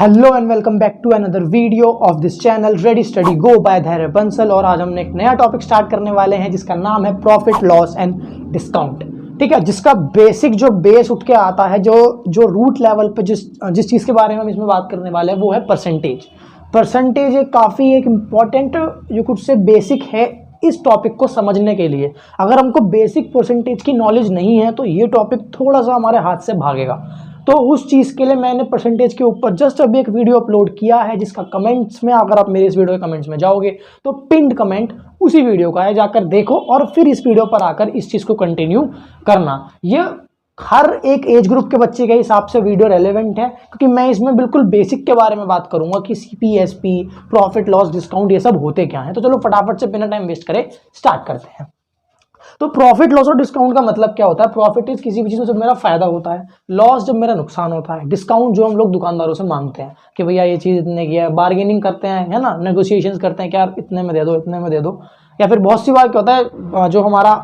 Hello and welcome back to another video of this channel ready study go by Dhairya Bansal. और आज हमने एक नया टॉपिक स्टार्ट करने वाले हैं जिसका नाम है प्रॉफिट लॉस एंड डिस्काउंट। ठीक है, जिसका बेसिक जो बेस उठ के आता है, जो रूट लेवल पे जिस चीज़ के बारे में हम इसमें बात करने वाले हैं वो है परसेंटेज। परसेंटेज एक काफ़ी एक important you could say basic है इस टॉपिक को समझने के लिए। अगर हमको बेसिक परसेंटेज की नॉलेज नहीं है तो ये टॉपिक थोड़ा सा हमारे हाथ से भागेगा। तो उस चीज़ के लिए मैंने परसेंटेज के ऊपर जस्ट अभी एक वीडियो अपलोड किया है जिसका कमेंट्स में, अगर आप मेरे इस वीडियो के कमेंट्स में जाओगे तो पिंड कमेंट उसी वीडियो का है, जाकर देखो और फिर इस वीडियो पर आकर इस चीज़ को कंटिन्यू करना। ये हर एक एज ग्रुप के बच्चे के हिसाब से वीडियो रेलेवेंट है, क्योंकि मैं इसमें बिल्कुल बेसिक के बारे में बात करूंगा कि CP, SP, profit loss, discount ये सब होते क्या हैं। तो चलो फटाफट से बिना टाइम वेस्ट करे स्टार्ट करते हैं। तो प्रॉफिट लॉस और डिस्काउंट का मतलब क्या होता है? प्रॉफिट इज किसी भी चीज़ में जब मेरा फायदा होता है, लॉस जब मेरा नुकसान होता है, डिस्काउंट जो हम लोग दुकानदारों से मांगते हैं कि भैया ये चीज़ इतने की है, बार्गेनिंग करते हैं, है ना, नेगोशिएशंस करते हैं कि यार इतने में दे दो, इतने में दे दो। या फिर बहुत सी बार क्या होता है, जो हमारा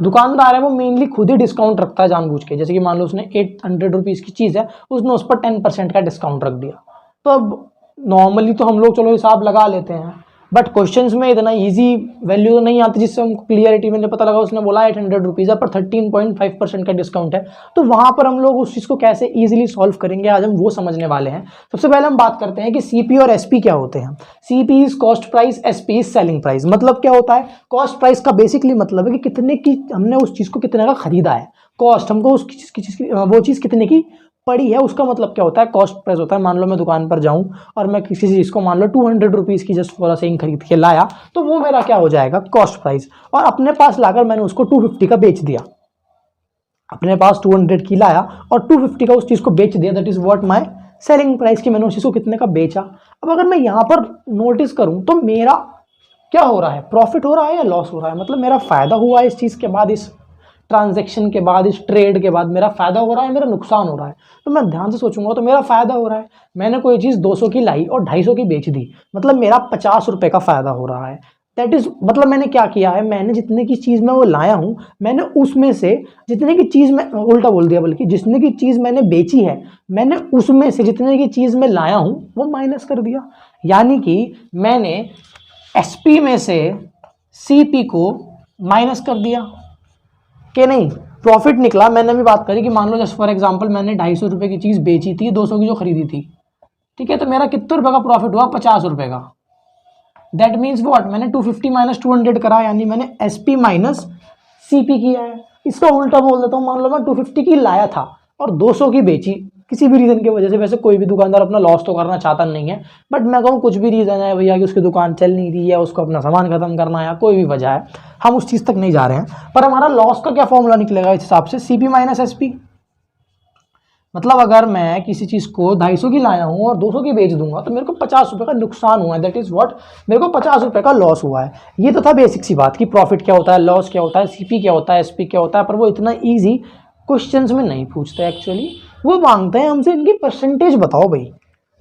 दुकानदार है वो मेनली खुद ही डिस्काउंट रखता है जानबूझ के। जैसे कि मान लो उसने 800 रुपीज़ की चीज़ है, उसने उस पर 10% का डिस्काउंट रख दिया। तो अब नॉर्मली तो हम लोग चलो हिसाब लगा लेते हैं, बट क्वेश्चंस में इतना इजी वैल्यू तो नहीं आती जिससे हमको क्लियरिटी में पता लगा उसने बोला 800 रुपीज़ है पर 13.5% का डिस्काउंट है। तो वहाँ पर हम लोग उस चीज़ को कैसे इजीली सॉल्व करेंगे, आज हम वो समझने वाले हैं। सबसे पहले हम बात करते हैं कि सीपी और एसपी क्या होते हैं। CP is cost price, SP is selling price. मतलब क्या होता है? कॉस्ट प्राइस का बेसिकली मतलब है कि कितने की हमने उस चीज़ को कितने का खरीदा है। कॉस्ट हमको उस वो चीज़ कितने की पड़ी है, उसका मतलब क्या होता है? कॉस्ट प्राइस होता है। मान लो मैं दुकान पर जाऊं और मैं किसी चीज़ को मान लो 200 रुपीज़ की जस्ट फॉर अ सेइंग खरीद के लाया, तो वो मेरा क्या हो जाएगा? Cost price. और अपने पास लाकर मैंने उसको 250 का बेच दिया। अपने पास 200 की लाया और 250 का उस चीज़ को बेच दिया, that is what my selling price, की मैंने उस चीज़ को कितने का बेचा। अब अगर मैं यहाँ पर नोटिस करूँ तो मेरा क्या हो रहा है? प्रॉफिट हो रहा है या लॉस हो रहा है? मतलब मेरा फायदा हुआ है इस चीज़ के बाद, इस ट्रांजैक्शन के बाद, इस ट्रेड के बाद मेरा फायदा हो रहा है, मेरा नुकसान हो रहा है? तो मैं ध्यान से सोचूंगा तो मेरा फायदा हो रहा है। मैंने कोई चीज़ 200 की लाई और 250 की बेच दी, मतलब मेरा 50 रुपये का फायदा हो रहा है। दैट इज मतलब मैंने क्या किया है, मैंने जितने की चीज़ मैं वो लाया हूँ, मैंने उसमें से जितने की चीज़ मैं, उल्टा बोल दिया, बल्कि जितने की चीज़ मैंने बेची है, मैंने उसमें से जितने की चीज़ मैं लाया हूँ वो माइनस कर दिया। यानी कि मैंने एसपी में से सीपी को माइनस कर दिया कि नहीं, प्रॉफिट निकला। मैंने भी बात करी कि मान लो जस्ट फॉर एग्जांपल मैंने 250 रुपये की चीज़ बेची थी, 200 की जो खरीदी थी, ठीक है, तो मेरा कितने रुपये का प्रॉफिट हुआ? 50 रुपये का। दैट मीन्स व्हाट, मैंने 250 माइनस 200 करा, यानी मैंने एसपी माइनस सीपी किया है। इसका उल्टा बोल देता हूँ, मान लो मैं 250 की लाया था और 200 की बेची किसी भी रीज़न की वजह से। वैसे कोई भी दुकानदार अपना लॉस तो करना चाहता नहीं है, बट मैं कहूँ कुछ भी रीज़न है भैया कि उसकी दुकान चल नहीं रही है, उसको अपना सामान खत्म करना है, या कोई भी वजह है, हम उस चीज़ तक नहीं जा रहे हैं। पर हमारा लॉस का क्या फॉर्मूला निकलेगा इस हिसाब से? CP minus SP. मतलब अगर मैं किसी चीज़ को 250 की लाया हूँ और 200 की बेच दूंगा तो मेरे को 50 रुपये का नुकसान हुआ है। दैट इज व्हाट, मेरे को 50 रुपये का लॉस हुआ है। ये तो था बेसिक सी बात कि प्रॉफिट क्या होता है, लॉस क्या होता है, सीपी क्या होता है, एसपी क्या होता है। पर वो इतना ईजी क्वेश्चंस में नहीं पूछते एक्चुअली। वो मांगते हैं हमसे इनकी परसेंटेज बताओ भाई।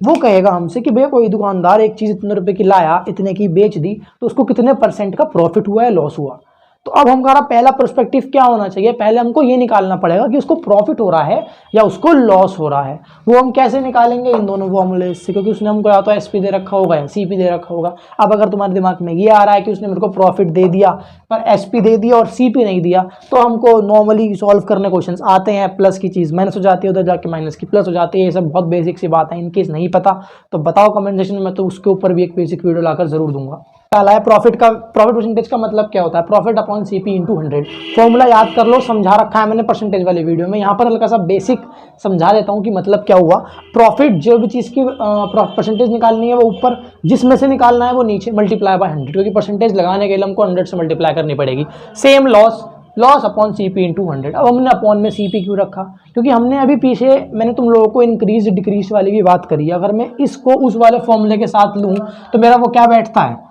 वो कहेगा हमसे कि भैया कोई दुकानदार एक चीज़ इतने रुपए की लाया, इतने की बेच दी, तो उसको कितने % का प्रॉफिट हुआ है, लॉस हुआ। तो अब हमारा पहला पर्सपेक्टिव क्या होना चाहिए? पहले हमको ये निकालना पड़ेगा कि उसको प्रॉफिट हो रहा है या उसको लॉस हो रहा है। वो हम कैसे निकालेंगे? इन दोनों फॉर्मूले से, क्योंकि उसने हमको या तो एसपी दे रखा होगा या सीपी दे रखा होगा। अब अगर तुम्हारे दिमाग में ये आ रहा है कि उसने मेरे को प्रॉफिट दे दिया पर एसपी दे दिया और सीपी नहीं दिया, तो हमको नॉर्मली सॉल्व करने क्वेश्चन आते हैं, प्लस की चीज़ माइनस हो जाती है, उधर जाके माइनस की प्लस हो जाती है। ये सब बहुत बेसिक सी बात है। इनकेस नहीं पता तो बताओ कमेंट सेक्शन में, तो उसके ऊपर भी एक बेसिक वीडियो लाकर जरूर दूंगा। पहला है प्रॉफिट परसेंटेज का मतलब क्या होता है? Profit upon CP into 100। Formula याद कर लो, समझा रखा है मैंने परसेंटेज वाली वीडियो में। यहाँ पर हल्का सा बेसिक समझा देता हूँ कि मतलब क्या हुआ। प्रॉफिट जो भी चीज़ की परसेंटेज निकालनी है वो ऊपर, जिसमें से निकालना है वो नीचे, मल्टीप्लाई बाय 100, क्योंकि परसेंटेज लगाने के लिए हमको 100 से मल्टीप्लाई करनी पड़ेगी। Same loss upon CP into 100। अब हमने अपॉन में सीपी क्यों रखा? क्योंकि हमने अभी पीछे मैंने तुम लोगों को इंक्रीज डिक्रीज वाली भी बात करी है। अगर मैं इसको उस वाले फॉर्मूले के साथ लूँ तो मेरा वो क्या बैठता है?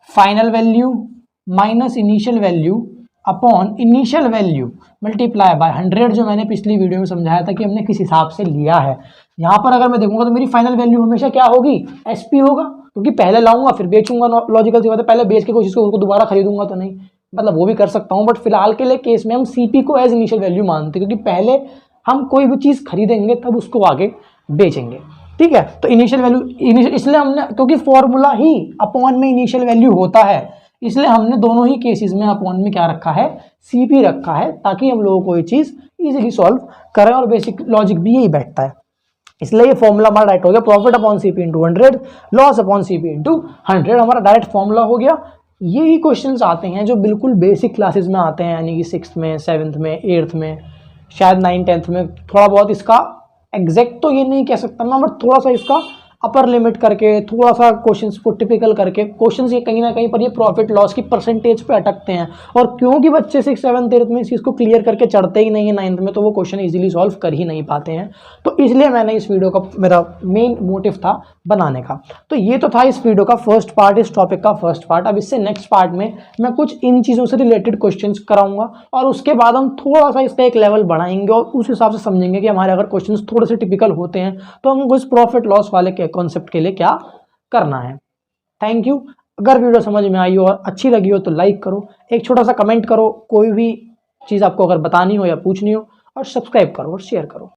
Final value minus initial value upon initial value multiply by 100, जो मैंने पिछली वीडियो में समझाया था कि हमने किस हिसाब से लिया है। यहाँ पर अगर मैं देखूंगा तो मेरी फाइनल वैल्यू हमेशा क्या होगी? एसपी होगा, क्योंकि पहले लाऊंगा फिर बेचूंगा। लॉजिकल सी बात है, पहले बेच के कोशिश को उसको दोबारा खरीदूंगा तो नहीं, मतलब वो भी कर सकता हूँ, बट फिलहाल के लिए केस में हम सीपी को एज इनिशियल वैल्यू मानते हैं, क्योंकि पहले हम कोई भी चीज़ खरीदेंगे तब उसको आगे बेचेंगे। ठीक है। तो इनिशियल वैल्यू इसलिए हमने, क्योंकि फॉर्मूला ही अपॉन में इनिशियल वैल्यू होता है, इसलिए हमने दोनों ही केसेस में अपॉन में क्या रखा है, सीपी रखा है, ताकि हम लोगों को ये चीज इजीली सॉल्व करें, और बेसिक लॉजिक भी यही बैठता है। इसलिए ये फॉर्मूला हमारा डायरेक्ट हो गया, profit upon CP into 100, loss upon CP into 100, हमारा डायरेक्ट फॉर्मूला हो गया। यही क्वेश्चंस आते हैं जो बिल्कुल बेसिक क्लासेस में आते हैं, यानी कि 6th में, 7th में, 8th में, शायद 9th 10th में थोड़ा बहुत इसका एग्जैक्ट तो ये नहीं कह सकता मैं, बट थोड़ा सा इसका अपर लिमिट करके, थोड़ा सा क्वेश्चंस को टिपिकल करके, क्वेश्चंस ये कहीं ना कहीं पर ये प्रॉफिट लॉस की परसेंटेज पे अटकते हैं, और क्योंकि बच्चे 6th 7th 8th में इस चीज़ को क्लियर करके चढ़ते ही नहीं है 9th में, तो वो क्वेश्चन इजीली सॉल्व कर ही नहीं पाते हैं। तो इसलिए मैंने इस वीडियो का, मेरा मेन मोटिव था बनाने का। तो ये तो था इस वीडियो का फर्स्ट पार्ट, इस टॉपिक का फर्स्ट पार्ट। अब इससे नेक्स्ट पार्ट में मैं कुछ इन चीज़ों से रिलेटेड क्वेश्चन कराऊंगा, और उसके बाद हम थोड़ा सा इसका एक लेवल बढ़ाएंगे, और उस हिसाब से समझेंगे कि हमारे अगर क्वेश्चन थोड़े से टिपिकल होते हैं तो हमको इस प्रॉफिट लॉस वाले के कॉन्सेप्ट के लिए क्या करना है। Thank you. अगर वीडियो समझ में आई हो और अच्छी लगी हो तो लाइक करो, एक छोटा सा कमेंट करो, कोई भी चीज़ आपको अगर बतानी हो या पूछनी हो, और सब्सक्राइब करो और शेयर करो।